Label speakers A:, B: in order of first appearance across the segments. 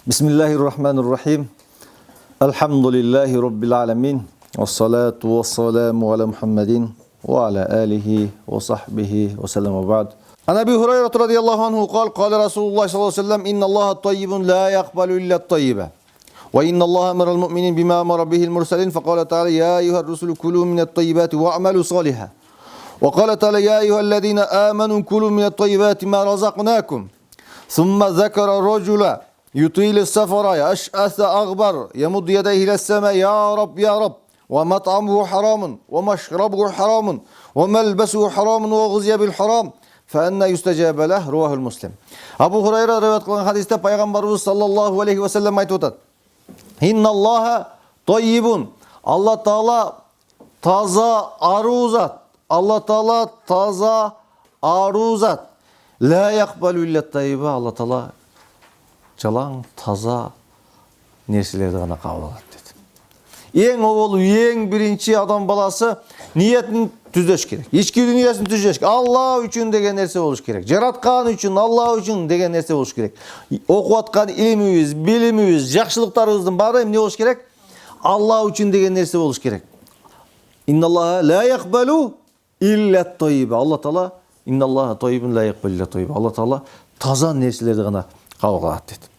A: Bismillahirrahmanirrahim. Elhamdülillahi Rabbil alemin. Vessalatu vesselamu ala Muhammedin ve ala alihi ve sahbihi ve sellem ve ba'd. An Ebi Hureyre radıyallahu anhu kâle Resulullah sallallahu aleyhi ve sellem İnnallâhe tayyibun la yakbalu illa tayyibe. Ve innallâhe emerel mu'minin bima emara bihil murselin. Fekâle teâlâ ya eyyuhel rusulü kulû minet tayyibâti ve amelû sâliha. Ve kâle teâlâ ya eyyühellezîne âmenû kulû minet tayyibâti mâ razaknâkum. Thumme zekara racula yutilis sefara yeş'ase agbar yemud yedeyhi ilesseme ya Rab ya Rab ve mat'amuhu haramun ve meşrabuhu haramun ve melbesuhu haramun ve gızye bil haram fe enne yüstecebe leh ruvahul muslim. Abu Hurayra rivayet kılan hadiste Peygamberimiz sallallahu aleyhi ve sellem ayet otat. İnnallâhe tayyibun. Allah Teala taza aruzat. Allah Teala taza aruzat. La yakbalu illa tayyibe. Allah Teala çalan taza nerselerdi gana kabul alат dedi. En oğlu, en birinci adam balası niyetini tüzleş gerek. İçki niyetini tüzleş gerek. Allah üçün degen nerse oluş gerek. Jaratkan üçün, Allah üçün degen nerse oluş gerek. Okuatkan ilmimiz, bilimimiz, жақшылықтарыбыздың бары ne oluş gerek? Allah üçün degen nerse oluş gerek. İnnallaha la yakbalu illa tayyibe. Allah Teala İnnallaha tayyibun la yakbalu illa tayyibe. Allah Teala taza nerselerdi gana kabul alат dedi.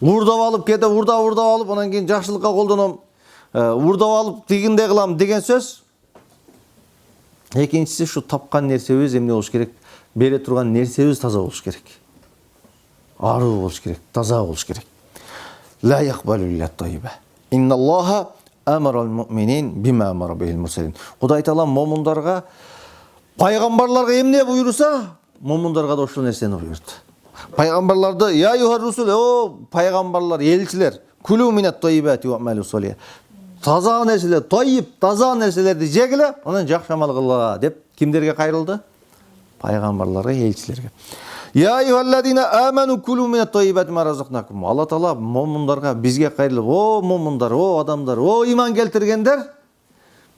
A: Urdап алып кете, urdап алып, ondan keyin жақшылыққа қолданам. Urdап алып дегенде қылам деген сөз. Екіншісі şu тапқан нәрсебіз эмне болуш керек? Бере турган нәрсебіз таза болуш керек. Ару болуш керек, таза болуш керек. La yakbalu illa tayyibe. İnnallâhe emerel mu'minin bima emara bihil murselin. Құдай Таала момундарға, пайғамбарларға эмне буйруса, момундарға да ошол нерсени буйрду. Peygamberlerde ya yuhar rusul o peygamberler elçiler kulü minet tayyibati ve amelü salih. Taza nerseler tayyip taza nerselerdi jegile ondan jakşamal kıla dep kimlerge kayrıldı? Peygamberlere elçilerge. Ya eyyühellezine amenu kulü minet tayyibati ma razaknakum. Allah Teala momunlarga bizge kayrılıp o momunlar o adamlar o iman keltirgenler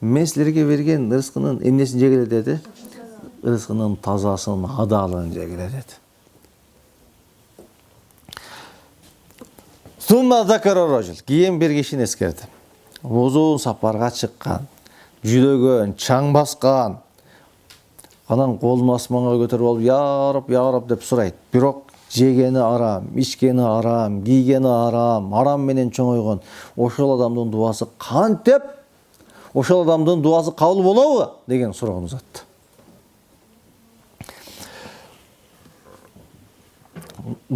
A: men sizlerge bergen rızkının emnesini jegile dedi. Rızkının tazasının adalını jegile dedi. Summa zakara rajul. Keyin bir kişini eskerdi. Uzun saparga çıkkan, жүдөгөн, çaң баскан. Анан колун асманга көтөрүп алып, ya Rab деп сурайт. Бирок жегени арам, ичкени арам, кийгени арам, арам менен чоңойгон. Ошол адамдын дуасы кантип? Ошол адамдын дуасы кабыл болобу? Деген суроону узатты.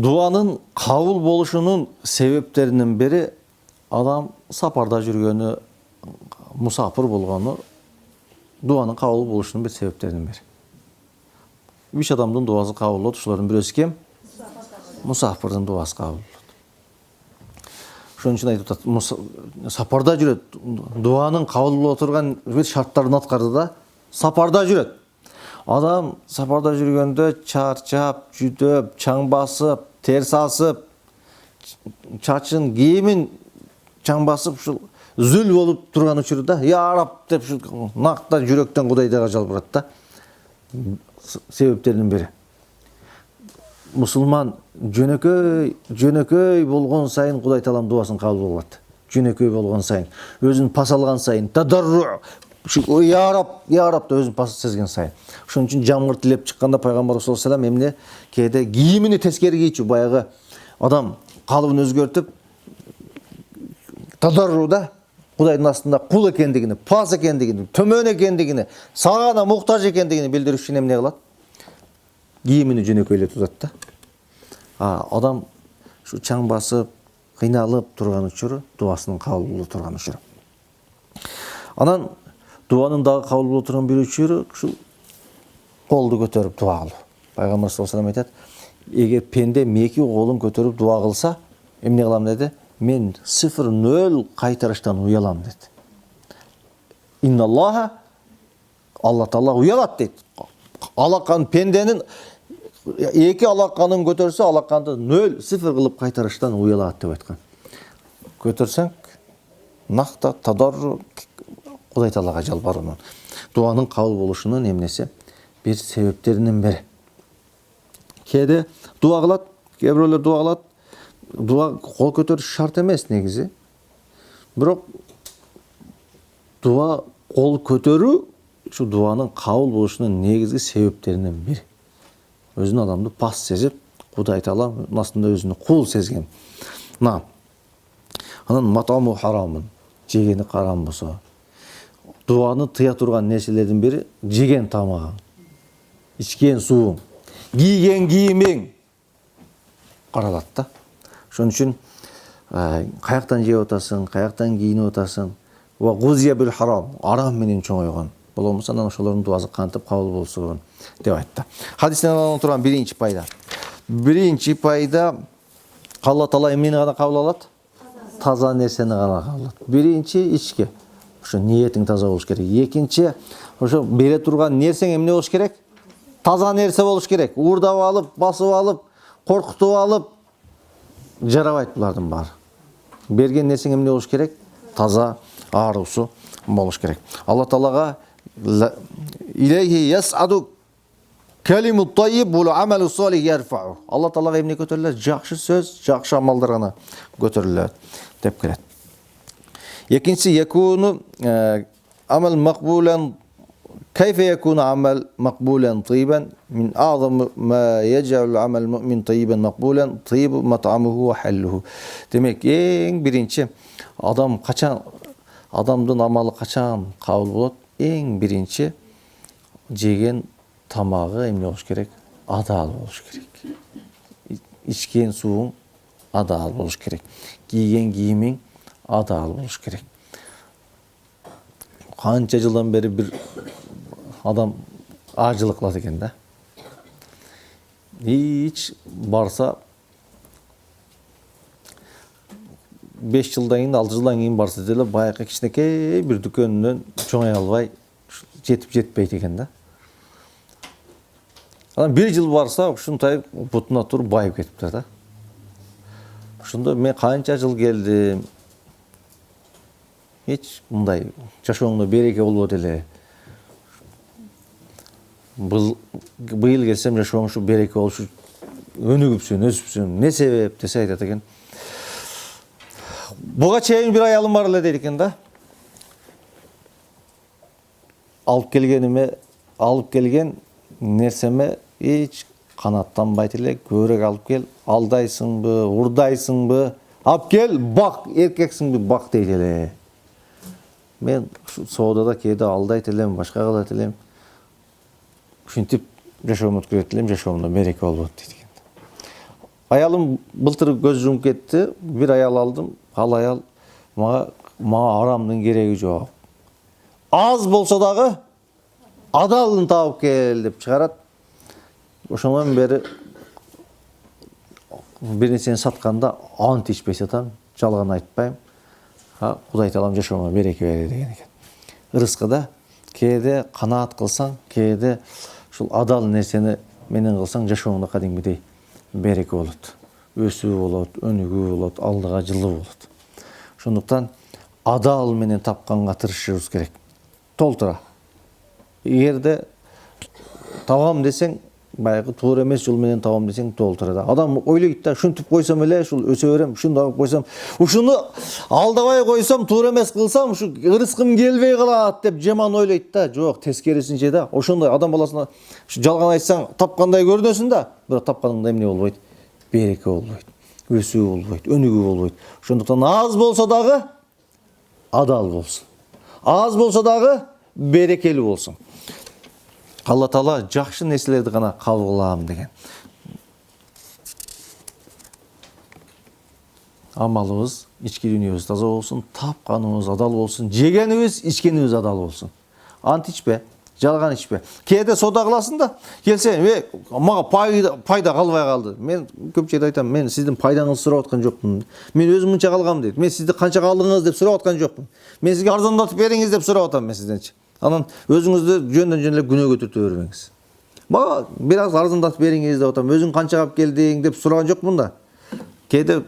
A: Duanın kabul boluşunun sebeplerinin biri adam saparda жүргөнү, musafir болгону duanın kabul boluşunun bir sebeplerinin biri. Üç adamdın duası kabul oldu. Şuların birisi kim? Musafirdin duası kabul oldu. Şunun için aytıp saparda жүрөт. Duanın kabul bolо турган bir şartların atkardı da saparda жүрөt. Adam saparda жүргөндө çarçap, жүдөп, çaң басып, терс асып, чачын, кийимин çaң басып, ушул зүл болуп турган учурда, ya Rab деп накта жүрөктөн Кудайга жалбырат да. Себептердин бири. Мусулман жөнөкөй болгон сайын Кудай Тааланын дуасын кабыл болот. Жөнөкөй болгон сайын, өзүн пас алган сайын, тадарру ya Rab da özün pası sezген сайын. Şunun için jamgыр tilep çıkkanda Peygamber sallallahu aleyhi ve sellem emne kede giyimini teskeri giyçi bayağı adam kalıbını özgörtüp tadarruda Kudayın aslında kul ekendigini, pas ekendigini, tömön ekendigini, sağana muhtaç ekendigini bildirip için emne kılat. Giyimini jönөкөйлөп uzatты. Adam şu çaң basıp, kıynalıp turgan uçuru, duasının kabul bolup turgan uçuru. Anan duanın dağı kabul bolup turgan bir uçuru şu koldu götörüp dua kılуу. Peygamber sallallahu aleyhi ve sellem aytат, eger pende meki kolun götörüp dua kılsa, emne kılam dedi? Men 0-0 kaytarıştan uyalam dedi. İnnallaha Allah Teala uyalat dedi. Alakan pendenin eki alakanın götörse alakandı 0-0 kılıp kaytarıştan uyalat деп aytkan. Götörsen nakta tadarru Kuday Teala'ga жалбарууну. Duanın kabul boluşunun emnesi bir sebeplerinin biri. Kede dua kılat, kebirler dua kılat, дуа кол көтөрүш шарт эмес негизи. Бирок дуа кол көтөрүү ушу дуанын кабыл болушунун негизги себептеринен бири. Өзүн адамды пас сезип, Кудай Таала астында өзүнү кул сезген. Анан матаму харамын, жегени карам болсо, дуаны тыя турган нерселердин бири жеген тамагың, ичкен сууң, кийген кийимиң каралат да. Ошон үчүн каяктан жеп атасың, каяктан кийинип атасың, ва гузия бил харам, арам менен чоңойгон. Болбосо анан ошолордун дуасы кантип кабыл болсун деп айтты. Хадистен алынып турган биринчи пайда. Биринчи пайда Алла Таала эмнени гана кабыл алат? Таза нерсени гана кабыл алат. Биринчи ички. Ошо ниетиң таза болуш керек. Экинчи, ошо бере турган нерсең эмне болуш керек? Таза нерсе болуш керек. Уурдап алып, басып алып, коркутуп алып жарабайт булардын баары. Берген нерсең эмне болуш керек? Таза, аарусу болуш керек. Алла Таалага илейхи ясаду калиму тайиб вал амалу салих ярфау. Алла Таалага эмне көтөрүлөт? Жакшы сөз, жакшы амалдар гана көтөрүлөт деп келет. Экинчи, якуну амал макбулан. كيف يكون عمل مقبولا طيبا من أعظم ما يجعل العمل المؤمن طيبا مقبولا طيب مطعمه وحله. Demek en birinci adamdın amalı kaçan kabul bolot? En birinci jеген тамагы эмне болуш керек? Адал болуш керек. Ичкен сууң адал болуш керек. Кийген кийимиң адал болуш керек. Канча жылдан бери бир адам ажылык кылат экен да. Hiç барса 5 жылдан кийин, 6 жылдан кийин барса деле баягы кичинекей бир дүкөнүнөн чоңой албай жетип жетпейт экен да. Анан 1 жыл барса ушунтай бутуна туруп байып кетиптир да. Ошондо мен канча жыл келдим. Hiç мындай жашооңдо береке болбоду эле. Быйыл келсем жашооң ушу береке болушу өнүгүпсүн, өсүпсүн. Не себеп десе айтат экен. Буга чейин бир аялым бар эле дейт экен да. Алып келген нерсеме hiç канаттанбайт эле. Көбүрөөк алып кел, алдайсыңбы, урдайсыңбы? Алып кел, бак, эркексиңби, бак дейт эле. Мен соодада кээде алдайт элем, башка кылат элем. Ушинтип жашоомду өткөрөт элем, жашоомдо береке болбойт дейт экен. Аялым былтыр көз жумуп кетти. Бир аял алдым. Ал аял мага арамдын кереги жок. Аз болсо дагы адалын таап кел деп чыгарат. Ошондон бери бир нерсени сатканда ант ичпей сатам, жалган айтпайм. Кудай Таалам жашоомо береке берет деген экен. Ырыскыда кээде канаат кылсаң, кээде ушул адал нерсени менен кылсаң, жашооңдо кадимгидей береке болот. Өсүү болот, өнүгүү болот, алдыга жылуу болот. Ошондуктан адал менен тапканга тырышышыбыз керек. Толтура. Эгерде табам десең, баягы туура эмес жол менен табам десең толтура да. Адам ойлойт да, ушинтип койсом эле ушул өсө берем, ушундай койсом, ушуну алдабай койсом, туура эмес кылсам, ушу ырыскым келбей калат деп жаман ойлойт да. Жок, тескерисинче да. Ошондой адам баласына жалган айтсаң, тапкандай көрүнөсүң да, бирок тапканыңда эмне болбойт? Береке болбойт, өсүү болбойт, өнүгүү болбойт. Ошондуктан аз болсо дагы адал болсун. Аз болсо дагы берекелүү болсун. Алла Таала жакшы нерселерди гана кабыл кылам деген. Амалыбыз, ички дүйнөбүз таза болсун, тапканыбыз адал болсун, жегенибиз, ичкенибиз адал болсун. Ант ичпе, жалган ичпе. Кээде соода кыласың да, келсең, мага пайда калбай калды. Мен көп жерде айтам, мен сиздин пайдаңызды сурап аткан жокмун. Мен өзүм мынча калгам дейт. Мен сизди канча калдыңыз деп сурап аткан жокмун. Мен сизге арзандатып бериңиз деп сурап атам мен сизденчи. Анан өзүңүздү жөндөн эле күнөөгө түртө бербеңиз. Мага бир аз арзандатып бериңиз деп атам. Өзүң канча калып келдиң деп сураган жокмун да. Кээде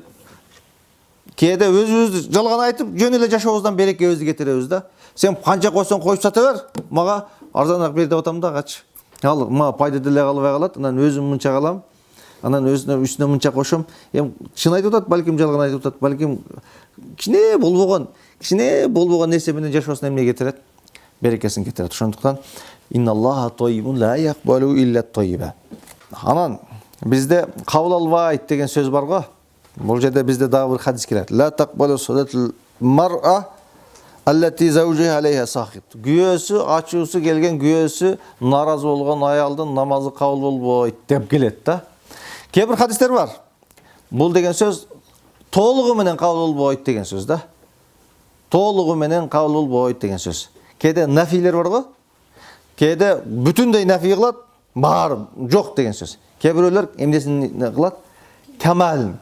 A: өзүбүздү жалган айтып, жөн эле жашообуздан берекебизди кетиребиз да. Сен канча койсоң коюп сата бер, мага арзаныраак бер деп атам да, качы. Ал мага пайда деле калбай калат. Анан өзүм мынча калам. Анан үстүнө мынча кошом, чын айтып атат, балким жалган айтып атат, балким кичине болбогон нерсе менен жашоосуна эмне кетирет? Берекесин кетирет. Ошондуктан инналлаха тойибун ла якбалу илля тойиба. Анан бизде кабыл албайт деген сөз бар го. Бул жерде бизде дагы бир хадис келет. Ла тaqbalu salatul mar'a allati zawjuha alayha saqit. Күйөөсү, ачуусу келген күйөөсү наразы болгон аялдын намазы кабыл болбойт деп келет да. Кээ бир хадистер бар. Бул деген сөз толугу менен кабыл болбойт деген сөз да. Толугу менен кабыл болбойт деген сөз. Кээде нафилер бар го. Кээде бүтүндөй нафи кылат, бар, жок деген сөз. Кээ бирөөлөр эмнесин кылат? Камал.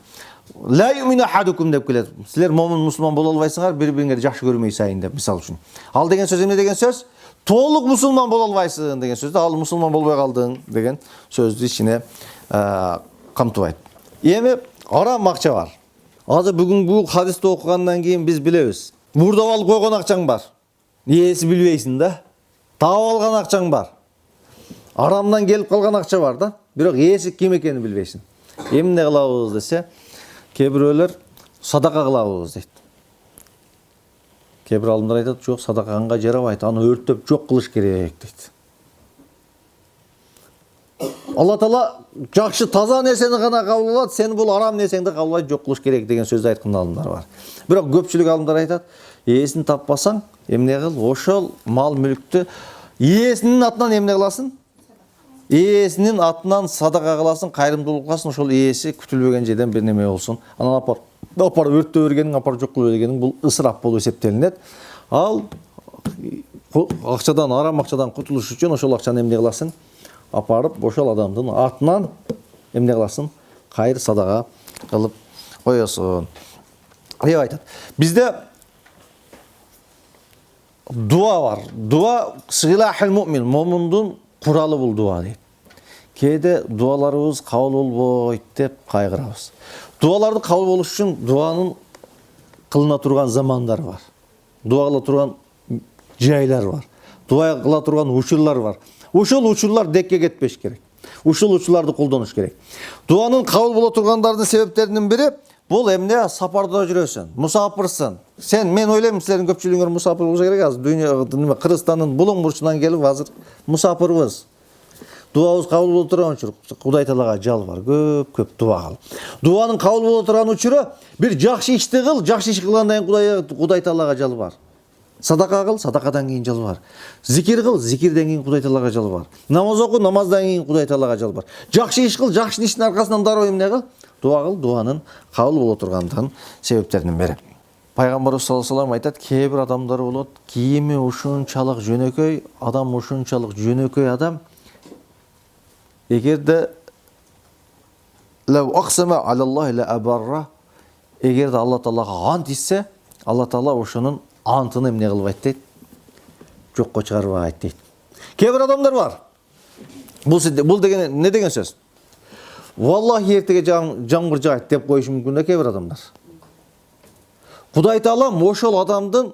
A: Ла юмину ахадукум деп келет. Силер момун мусулман боло албайсыңар, бири-бириңерди жакшы көрмөй сайын деп, мисал үчүн. Ал деген сөз эмне деген сөз? Толук мусулман боло албайсың деген сөз. Ал мусулман болбой калдың деген сөздү ичине камтыбайт. Эми арам акча бар. Азыр бүгүн бул хадисти окугандан кийин биз билебиз. Мурдап алып койгон акчаң бар. Ээси билбейсиң да. Таап алган акчаң бар. Арамдан келип калган акча бар да. Бирок ээси ким экенин билбейсиң. Эмне кылабыз десе, кээ бирөөлөр садака кылабыз дейт. Кээ бир алымдар айтат, жок, садакаганга жарабайт, аны өрттөп жок кылыш керек дейт. Алла Таала жакшы таза нерсени гана кабыл алат, сен бул арам нерсеңди кабыл албай жок кылыш керек деген сөздү айткан алымдар бар. Бирок көпчүлүк алымдар айтат, ээсин таппасаң, эмне кыл? Ошол мал мүлктү ээсинин атынан эмне кыласың? Ээсинин атынан садака кыласың, кайрымдуулук кыласың, ошол ээси күтүлбөгөн жерден бир неме болсун. Анан апар өрттөп бергениң, апар жок кылып бергениң бул ысырап болуп эсептелинет. Ал акчадан, арам акчадан кутулуш үчүн ошол акчаны эмне кыласың? Апарып ошол адамдын атынан эмне кыласың? Кайыр садака кылып коесуң. Деп айтат. Бизде дуа бар. Дуа сыйлахил муъмин, момундун куралы бул дуа дейт. Кээде дуаларыбыз кабыл болбойт деп кайгырабыз. Дуаларды кабыл болуш үчүн дуанын кылына турган замандар бар. Дуа кыла турган жайлар бар. Дуа кыла турган учурлар бар. Ошол учурлар декке кетпеш керек. Ушул учурларды колдонуш керек. Дуанын кабыл боло тургандардын себептеринин бири бул эмне? Сапарда жүрөсүң, мусапырсың. Мен ойлойм, силердин көпчүлүгүңөр мусапыр болсо керек. Азыр дүйнө Кыргызстандын булуң бурчунан келип азыр мусапырбыз. Дуабыз кабыл боло турган учур, Кудай Таалага жалбар, көп дуа кыл. Дуанын кабыл боло турган учуру бир жакшы ишти кыл, жакшы иш кылгандан кийин Кудай Таалага жалбар. Садака кыл, садакадан кийин жалбар. Зикир кыл, зикирден кийин Кудай Таалага жалбар. Намаз оку, намаздан кийин Кудай Таалага жалбар. Жакшы иш кыл, жакшы иштин аркасынан дароо эмне кыл? Дуа кыл, дуанын кабыл боло тургандын себептеринин бири. Пайгамбарыбыз саллаллаху алейхи ва саллям айтат, кээ бир адамдар болот, кийими ушунчалык жөнөкөй, адам ушунчалык жөнөкөй адам, эгерде лау аксама алаллахи ла абарра, эгерде Алла Таалага ант итсе, Алла Таала ошонун антын эмне кылбайт дейт? Жокко чыгарбайт дейт. Кээ бир адамдар бар. Бул деген эмне деген сөз? Валлахи эртеге жамгыр жаайт деп коюшу мүмкүн да кээ бир адамдар. Кудай Таала ошол адамдын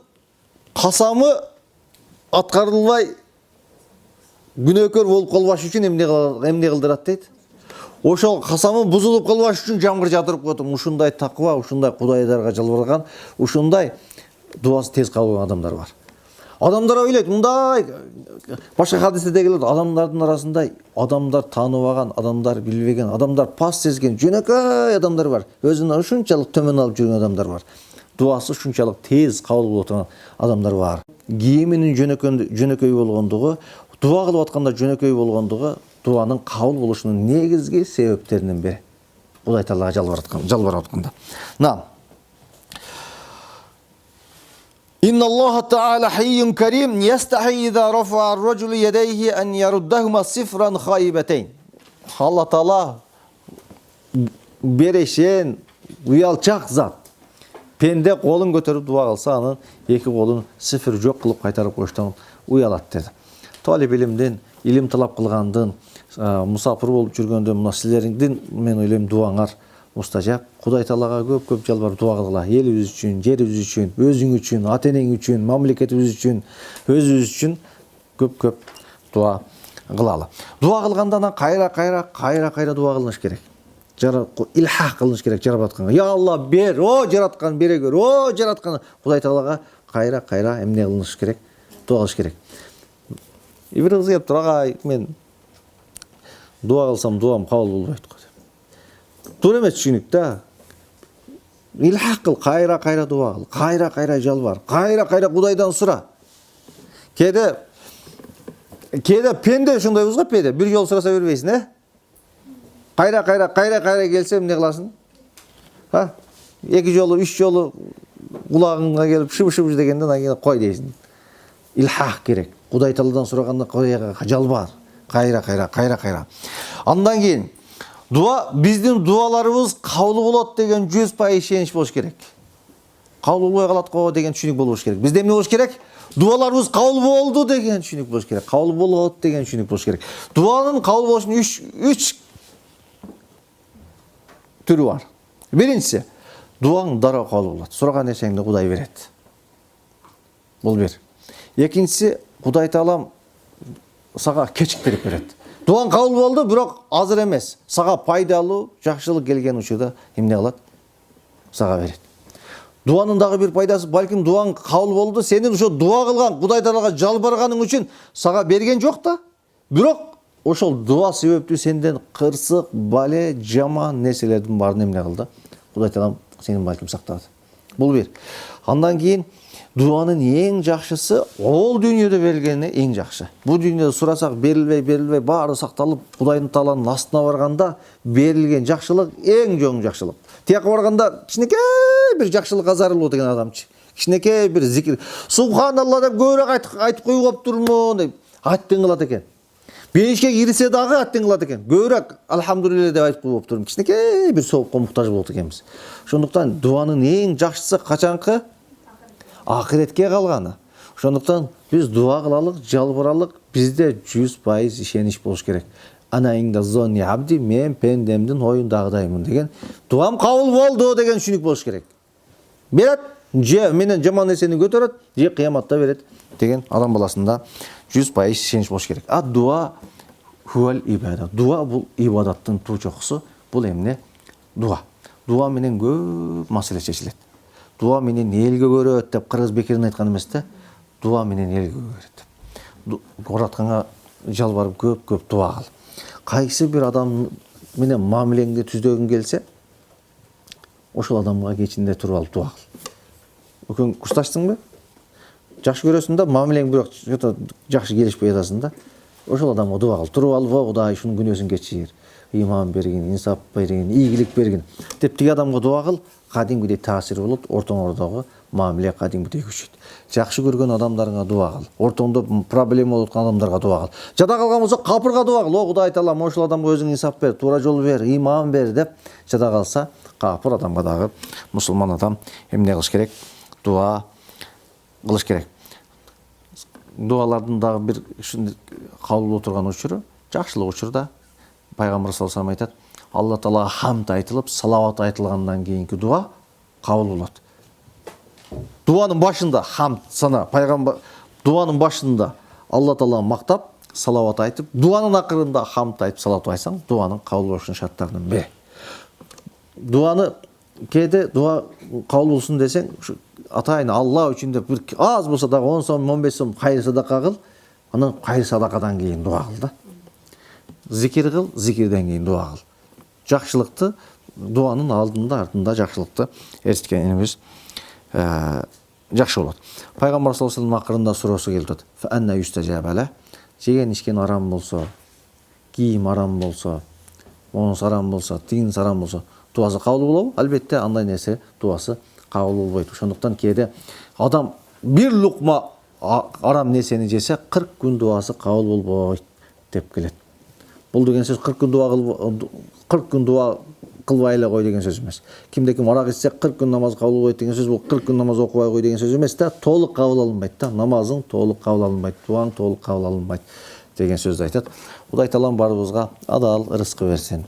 A: касамы аткарылбай күнөөкөр болуп калбаш үчүн эмне кылдырат дейт? Ошол касамы бузулуп калбаш үчүн жамгыр жатырып коет. Ушундай таква, ушундай Кудайдарга жалбырган, ушундай дуасы тез кабыл болгон адамдар бар. Адамдар ойлойт, мындай башка хадисте келет, адамдардын арасында адамдар тааныбаган, адамдар билбеген, адамдар пас сезген, жөнөкөй адамдар бар. Өзүн ушунчалык төмөн алып жүргөн адамдар бар. Дуасы ушунчалык тез кабыл боло турган адамдар бар. Кийиминин жөнөкөй болгондугу, дуа кылып атканда жөнөкөй болгондугу дуанын кабыл болушунун негизги себептеринин бири. Кудай Таалага жалбарып атканда. Inna Allah Ta'ala hayyun karim yastahi idha rafa'a ar-rajulu yadayhi an yaruddahuma sifran khayibatayn. Allah Taala берешен, уялчак зат. Пенде колун көтөрүп дуа кылса, анын эки колун сифир жок кылып кайтарып коюштан уялат деди. Талип илимдин, илим талап кылгандын, мусапыр болуп жүргөндөн мына силердин мен ойлойм дуаңар мустажаб. Кудай Таалага көп жалбарып дуа кылгыла. Элибиз үчүн, жерибиз үчүн, өзүң үчүн, ата-энең үчүн, мамлекетибиз үчүн, өзүбүз үчүн көп дуа кылалы. Дуа кылганда кайра дуа кылыш керек. илхах кылыныш керек жаратканга. Я Алла бер, о жараткан бере көр, о жараткан. Кудай Таалага кайра эмне кылыныш керек? Дуа кылыш керек. Бир кыз келип тур, мен дуа кылсам дуам кабыл болбойт го. Туура эмес түшүнүк да. Илхах кыл, кайра дуа кыл, кайра жалбар, кайра Кудайдан сура. Кээде пенде ушундайбыз го, пенде бир жолу сураса бербейсиң, Кайра келсе эмне кыласың? Эки жолу, үч жолу кулагыңга келип шыбыш дегенден анан кийин кой дейсиң. Илхах керек. Кудай Тааладан сураганда Кудайга жалбар, кайра. Андан кийин дуа, биздин дуаларыбыз кабыл болот деген 100% ишенич болуш керек. Кабыл болбой калат го деген түшүнүк болуш керек. Бизде эмне болуш керек? Дуаларыбыз кабыл болду деген түшүнүк болуш керек. Кабыл болот деген түшүнүк болуш керек. Дуанын кабыл болушунун 3 түрү бар. Биринчиси, дуаң дароо кабыл болот. Сураган нерсеңди Кудай берет. Бул бир. Экинчиси, Кудай Таалам сага кечиктирип берет. Дуаң кабыл болду, бирок азыр эмес. Сага пайдалуу, жакшылык келген учурда эмне кылат? Сага берет. Дуанын дагы бир пайдасы, балким дуаң кабыл болду, сенин ошо дуа кылган, Кудай Таалага жалбарганың үчүн сага берген жок да. Бирок ошол дуа себептүү сенден кырсык, бале, жаман нерселердин баарын эмне кылды? Кудай Таалам сенин балким сактады. Бул бир. Андан кийин дуанын эң жакшысы ол дүйнөдө берилгени эң жакшы. Бул дүйнөдө сурасак берилбей баары сакталып, Кудайдын Тааланын астына барганда берилген жакшылык эң жоң жакшылык. Тияка барганда кичинекей бир жакшылык азарылуу деген адамчы. Кичинекей бир зикир. Субханалла деп көбүрөөк айтып коюп коптурмун деп аттен кылат экен. Бейишке кирсе дагы аттен кылат экен. Көбүрөөк алхамдулилля деп айтып коюп коптурмун. Кичинекей бир соопко муктаж болот экенбиз. Ошондуктан дуанын эң жакшысы качанкы? Ахиретке калганы. Ошондуктан биз дуа кылалык, жалбыралык, бизде 100% ишенич болуш керек. Ана инда зонни абди, мен пендемдин оюндагыдаймын деген. Дуам кабыл болду деген түшүнүк болуш керек. Берет, же менен жаман нерсени көтөрөт, же кыяматта берет деген адам баласында 100% ишенич болуш керек. А дуа хуал ибада. Дуа бул ибадаттын туу чокусу. Бул эмне? Дуа. Дуа менен көп маселе чечилет. Дуа менен элге көрөт деп кыргыз бекерин айткан эмес да. Дуа менен элге көрөт. Коратканга жалбарып көп дуа кыл. Кайсы бир адам менен мамилеңди түздөгүң келсе, ошол адамга кечинде туруп алып дуа кыл. Өкүң кушташтыңбы? Жакшы көрөсүң да, мамилең бирок жакшы келишпей атасың да. Ошол адамга дуа кыл. Туруп алып, Кудай ушунун күнөөсүн кечир. Иман бергин, инсап бергин, ийгилик бергин деп тиги адамга дуа кыл. Кадимгидей таасир болот, ортоңордогу мамиле кадимгидей күчөйт. Жакшы көргөн адамдарыңа дуа кыл. Ортоңдо проблема болуп аткан адамдарга дуа кыл. Жада калган болсо капырга дуа кыл. О Кудай Таалам, ошол адамга өзүң инсап бер, туура жол бер, иман бер деп жада калса, капыр адамга дагы мусулман адам эмне кылыш керек? Дуа кылыш керек. Дуалардын дагы бир ушундай кабыл боло турган учуру, жакшылык учурда Пайгамбар саллаллаху алейхи ва саллям айтат: Алла Таалага хамд айтылып, салават айтылгандан кийинки дуа кабыл болот. Дуанын башында хамд сана, пайгамбар дуанын башында Алла Тааланы мактап, салават айтып, дуанын акырында хамд айтып, салават айтсаң, дуанын кабыл болушунун шарттарынын бири. Дуаны кээде дуа кабыл болсун десең, атайын Алла үчүн деп бир аз болсо дагы 10 сом, 15 сом кайыр садака кыл, анан кайыр садакадан кийин дуа кыл да. Зикир кыл, зикирден кийин дуа кыл. Жакшылыкты дуанын алдында, артында жакшылыкты эрткенибиз жакшы болот. Пайгамбар саллаллаху алейхи ва саллям акырында суроосу келди. Фа анна юстажабала. Жеген ичкен арам болсо, кийим арам болсо, монус арам болсо, тигин арам болсо, дуасы кабыл болобу? Албетте андай нерсе дуасы кабыл болбойт. Ошондуктан кээде адам бир лукма арам нерсени жесе 40 күн дуасы кабыл болбойт деп келет. Бул деген сөз 40 күн дуа кылбай эле кой деген сөз эмес. Кимде ким арак ичсе 40 күн намаз кабыл болбойт деген сөз, бул 40 күн намаз окубай кой деген сөз эмес да, толук кабыл алынбайт да, намазың толук кабыл алынбайт, дуаң толук кабыл алынбайт деген сөздү айтат. Кудай Таалам баарыбызга адал рызкы берсин.